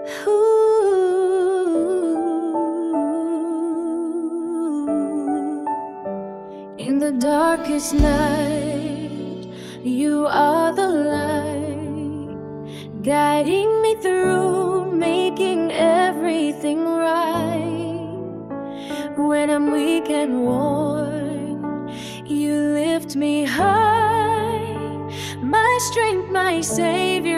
Ooh. In the darkest night, you are the light, guiding me through, making everything right. When I'm weak and worn, you lift me high, my strength, my savior.